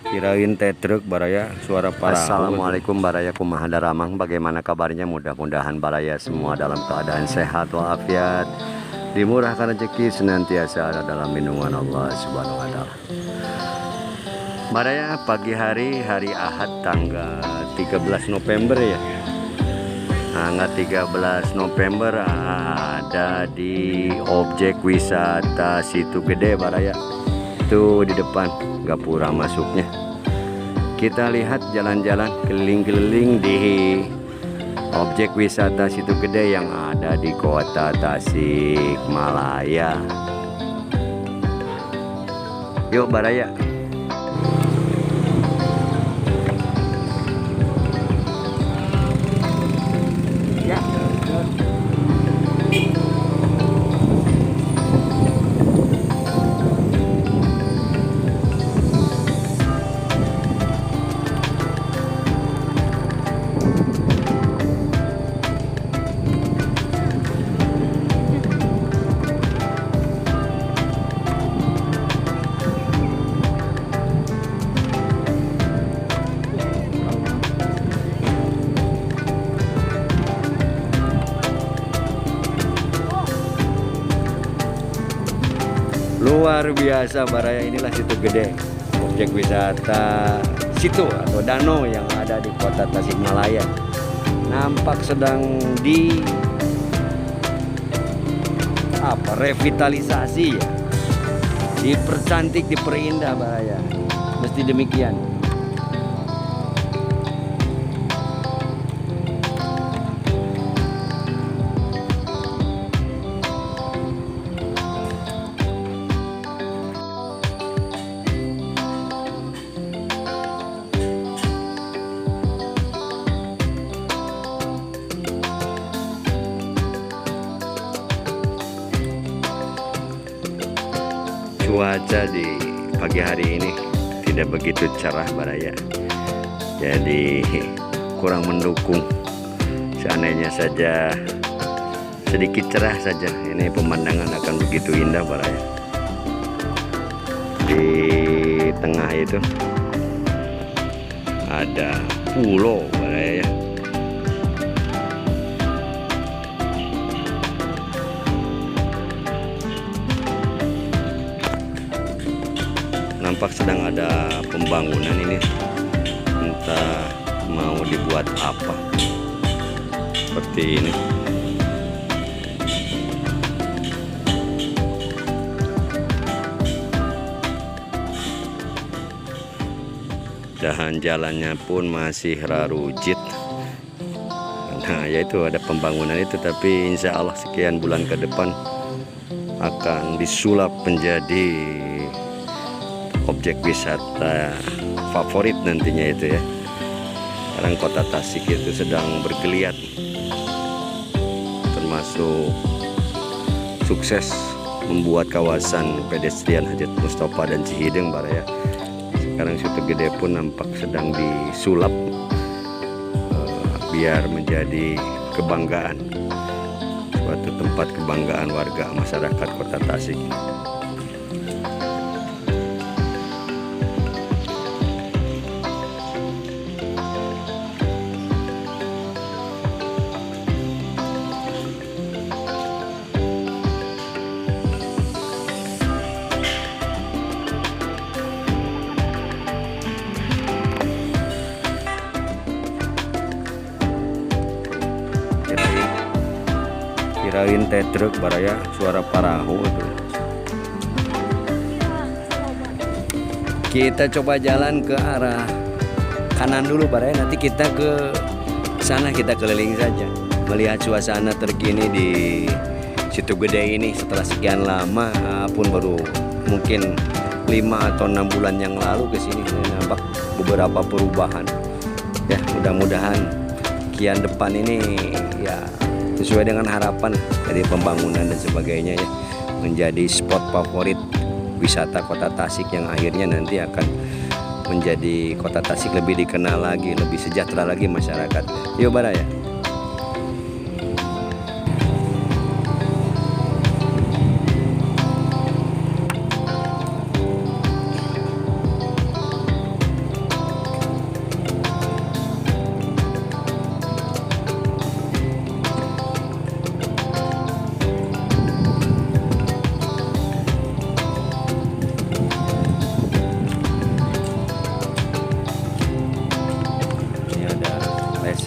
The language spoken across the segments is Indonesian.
kirain teh truk baraya suara parah. Assalamualaikum baraya, kumaha daramang, bagaimana kabarnya? Mudah-mudahan baraya semua dalam keadaan sehat walafiat, dimurahkan rezeki, senantiasa ada dalam lindungan Allah Subhanahu wa taala. Baraya, pagi hari Ahad tanggal 13 November ya. Tanggal 13 November ada di objek wisata Situ Gede baraya. Itu di depan gapura masuknya. Kita lihat jalan-jalan keliling-keliling di objek wisata Situ Gede yang ada di kota Tasikmalaya. Yuk baraya. Luar biasa baraya, inilah Situ Gede, objek wisata situ atau danau yang ada di kota Tasikmalaya. Nampak sedang di revitalisasi ya, dipercantik, diperindah baraya, mesti demikian. Cuaca di pagi hari ini tidak begitu cerah baraya, jadi kurang mendukung. Seandainya saja sedikit cerah saja, ini pemandangan akan begitu indah baraya. Di tengah itu ada pulau baraya. Nampak sedang ada pembangunan ini, entah mau dibuat apa seperti ini. Dan jalannya pun masih rarujit. Nah, yaitu ada pembangunan itu, tapi insya Allah sekian bulan ke depan akan disulap menjadi objek wisata favorit nantinya itu ya. Sekarang kota Tasik itu sedang bergeliat, termasuk sukses membuat kawasan pedestrian Hajat Mustafa dan Cihideng baraya. Sekarang Situ Gede pun nampak sedang disulap biar menjadi kebanggaan, suatu tempat kebanggaan warga masyarakat kota Tasik. Kirain teh truk baraya suara parahu itu. Kita coba jalan ke arah kanan dulu baraya, nanti kita ke sana, kita keliling saja melihat suasana terkini di Situ Gede ini setelah sekian lama. Pun baru mungkin 5 atau 6 bulan yang lalu ke sini nampak beberapa perubahan ya. Mudah-mudahan kian depan ini ya sesuai dengan harapan dari pembangunan dan sebagainya ya, menjadi spot favorit wisata kota Tasik yang akhirnya nanti akan menjadi kota Tasik lebih dikenal lagi, lebih sejahtera lagi masyarakat. Yuk baraya.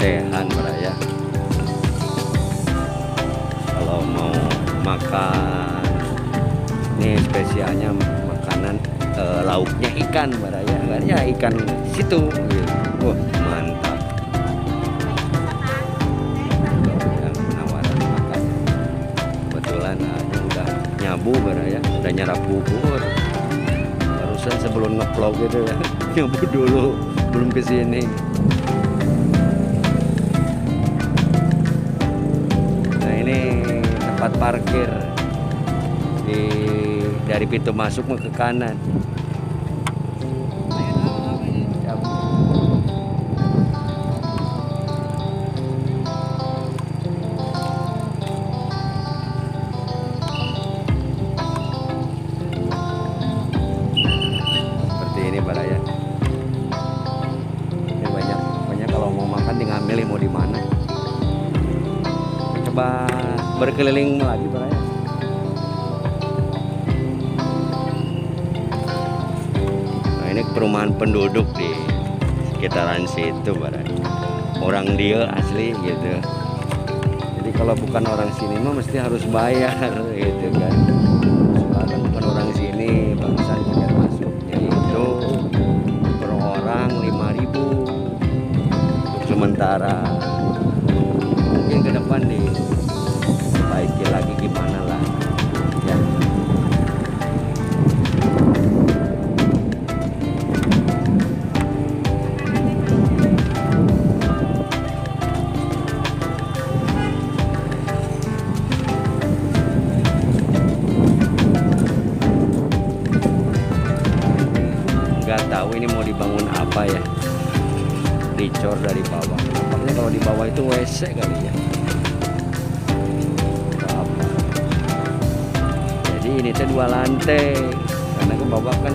lesehan baraya. Kalau mau makan, ini spesialnya makanan lauknya ikan baraya, ya ikan situ. Wah mantap. Yang penawaran makan. Kebetulan ada udah nyabu baraya, udah nyerap bubur. Barusan sebelum nge-vlog gitu ya, nyabu dulu, belum kesini. Nah ini tempat parkir dari pintu masuk ke kanan. Seperti ini baraya. Ini banyak kalau mau makan tinggal milih mau di mana. Coba berkeliling lagi baraya. Ini perumahan penduduk di sekitaran situ barang. Orang dia asli gitu. Jadi kalau bukan orang sini mah mesti harus bayar gitu kan. Soalnya bukan orang sini, bangsa tiket masuknya itu per orang 5.000 untuk sementara. Mungkin ke depan diperbaiki lagi gimana lah ya. Nggak tahu ini mau dibangun apa ya, dicor dari bawah. Nampaknya kalau di bawah itu WC kali ya. Apa? Jadi ini tuh 2 lantai, karena ke bawah kan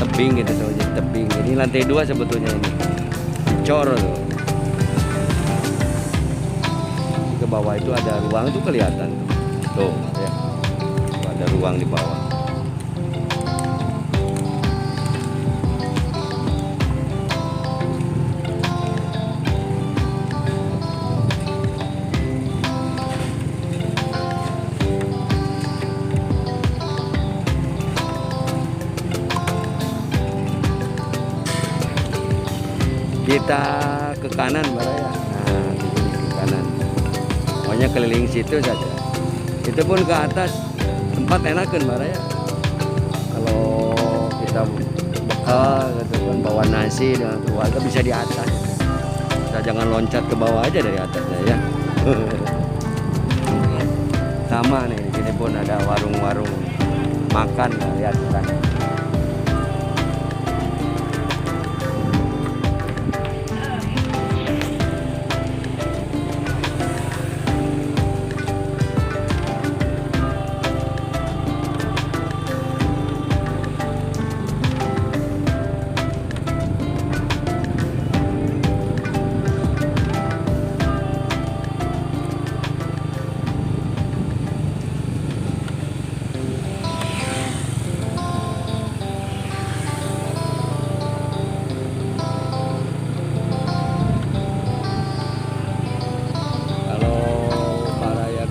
tebing gitu, jadi tebing. Ini lantai 2 sebetulnya ini, dicor tuh. Ke bawah itu ada ruang tuh kelihatan tuh ya, tuh ada ruang di bawah. Kita ke kanan baraya. Nah, di sini ke kanan. Pokoknya keliling situ saja. Itu pun ke atas tempat enakan baraya. Kalau kita bekal gitu kan, bawa nasi dengan keluarga bisa di atas. Kita jangan loncat ke bawah aja dari atasnya ya. Sama nih, di sini pun ada warung-warung makan, lihat kan.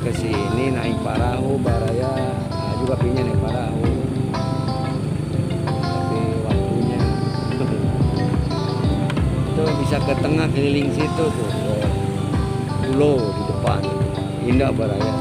Kesini naik perahu baraya, nah, juga pinnya naik perahu, tapi waktunya itu bisa ke tengah keliling situ tuh, pulau di depan, indah baraya.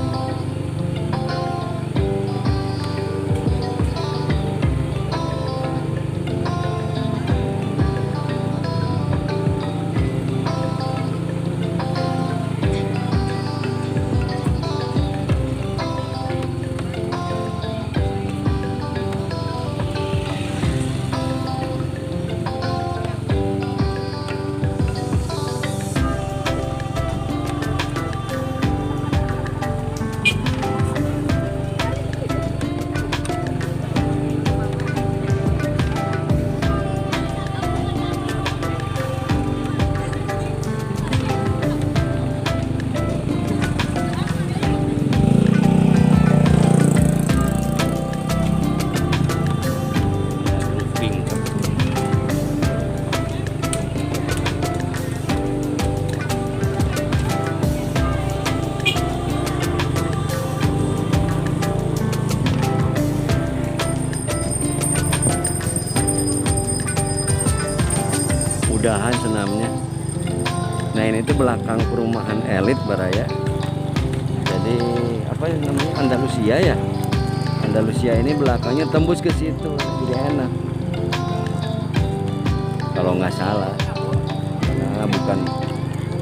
kudahan senamnya. Nah ini tuh belakang perumahan elit Baraya. Jadi apa yang namanya Andalusia ya. Andalusia ini belakangnya tembus ke situ, jadi enak. Kalau nggak salah, karena bukan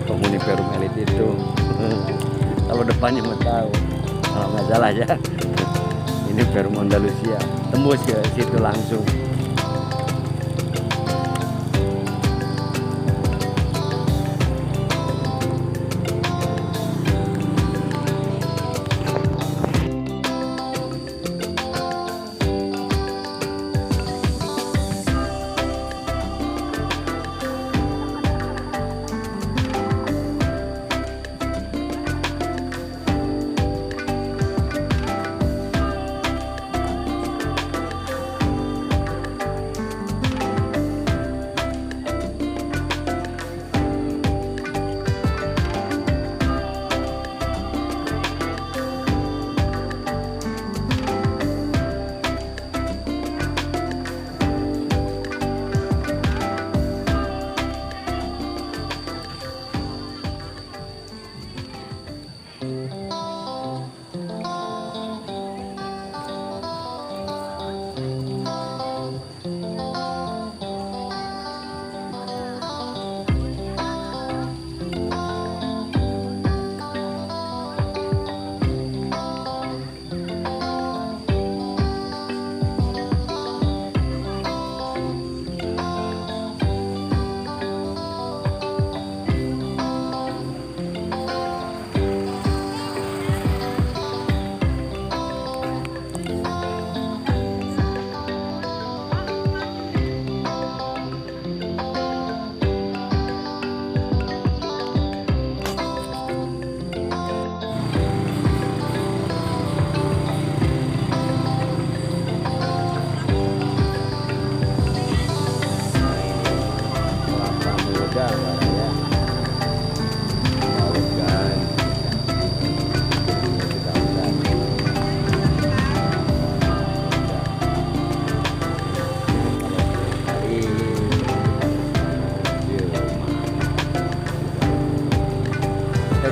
penghuni Perum Elit itu. Kalau depannya mau tahu, kalau nggak salah ya. Ini Perum Andalusia, tembus ke situ langsung.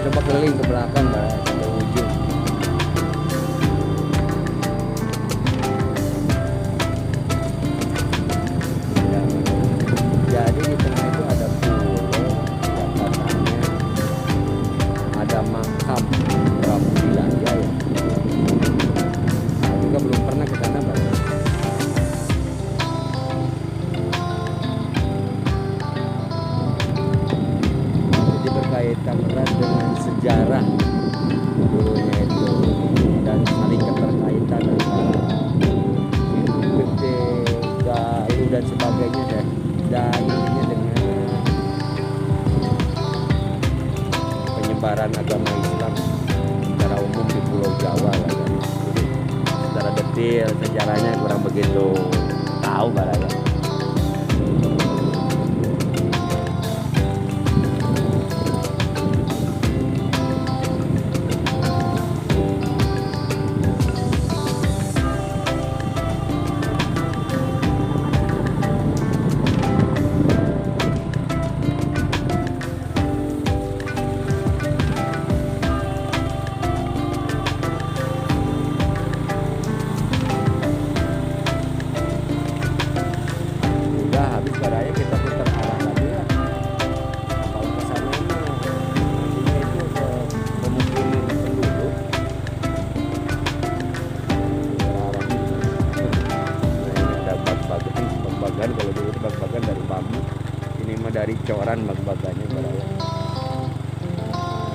Coba keliling ke belakang sampai ujung. Jadi di tengah itu ada pulau yang katanya ada makam Prabu Dilanjaya. Saya juga belum pernah ke sana, Bang. Jadi berkaitan erat dengan sejarah dulunya itu dan saling keterkaitan antara Gede, Galuh dan sebagainya dan intinya dengan penyebaran agama Islam secara umum di Pulau Jawa lah kan. Jadi secara detail sejarahnya kurang begitu tahu Baraya. Baraya kita putar arah lagi ya. Kalau ke sana ini itu ke pemukiman penduduk. Arah ini. Nah, ini ada bag-bagan kalau dulu itu bag-bagan dari bambu. Ini mah dari coran bag-bagannya Baraya.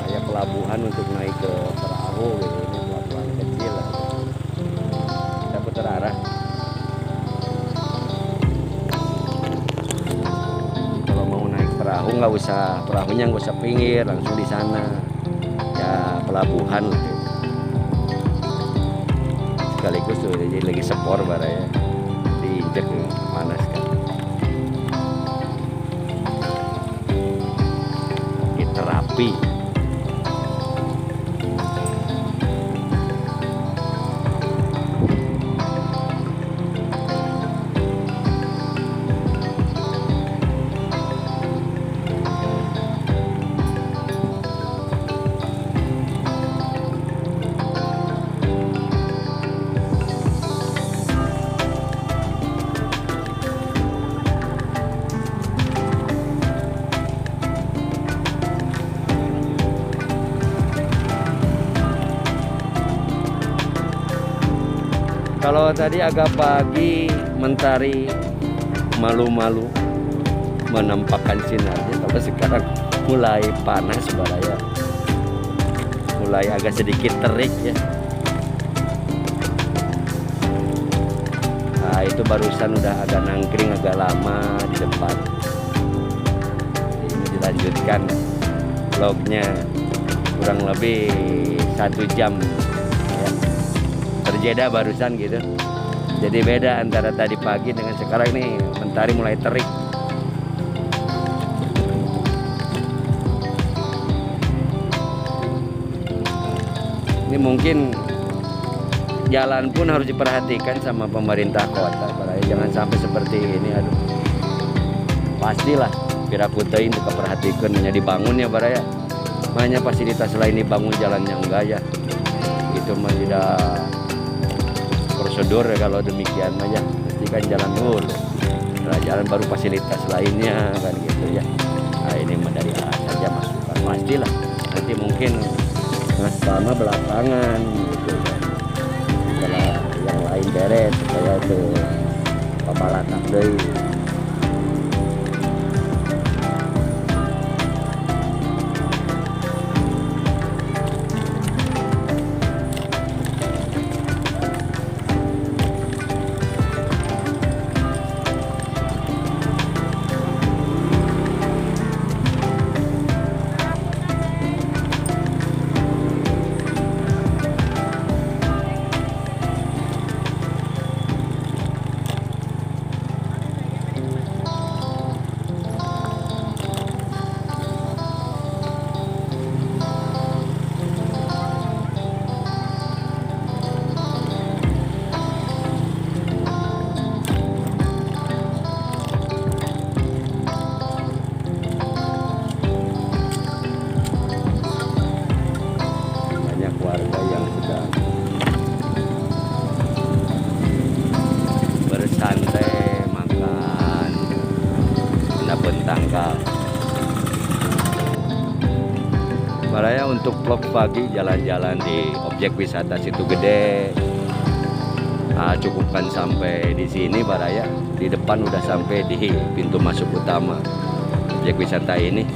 Kayak pelabuhan untuk naik ke perahu gitu. Ini pelabuhan kecil lah. Kita putar arah. Perahu nggak usah, perahunya nggak usah pinggir, langsung di sana ya pelabuhan lah. Sekaligus tuh jadi lagi sepor Baraya diinjek mana sekarang. Kita rapi. Kalau tadi agak pagi mentari malu-malu menampakkan sinarnya, tapi sekarang mulai panas baraya, mulai agak sedikit terik ya. Nah itu barusan udah agak nangkring agak lama di depan. Ini dilanjutkan vlognya kurang lebih 1 jam ya. Terjeda barusan gitu. Jadi beda antara tadi pagi dengan sekarang ini mentari mulai terik. Ini mungkin jalan pun harus diperhatikan sama pemerintah kota. Jangan sampai seperti ini, aduh. Pastilah Virakuta ini perhatikan hanya dibangun ya baraya. Banyak fasilitas lain dibangun jalannya enggak ya. Itu mah tidak prosedur ya kalau demikian aja. Pastikan jalan dulu. Nah, jalan baru fasilitas lainnya kan gitu ya. Nah ini mah dari arah saja masukan pastilah. Nanti mungkin sama belakangan gitu kan. Setelah yang lain beres supaya itu pemalatak deui. Warga yang sedang bersantai makan menabun tanggal. Baraya untuk vlog pagi jalan-jalan di objek wisata Situ Gede. Cukupkan sampai di sini baraya. Di depan udah sampai di pintu masuk utama objek wisata ini.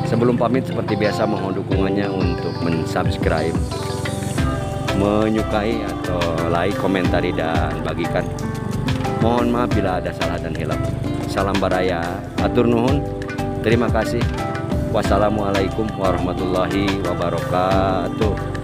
Sebelum pamit seperti biasa mohon dukungannya untuk mensubscribe, menyukai atau like, komentari dan bagikan. Mohon maaf bila ada salah dan hilaf. Salam baraya, atur nuhun. Terima kasih. Wassalamualaikum warahmatullahi wabarakatuh.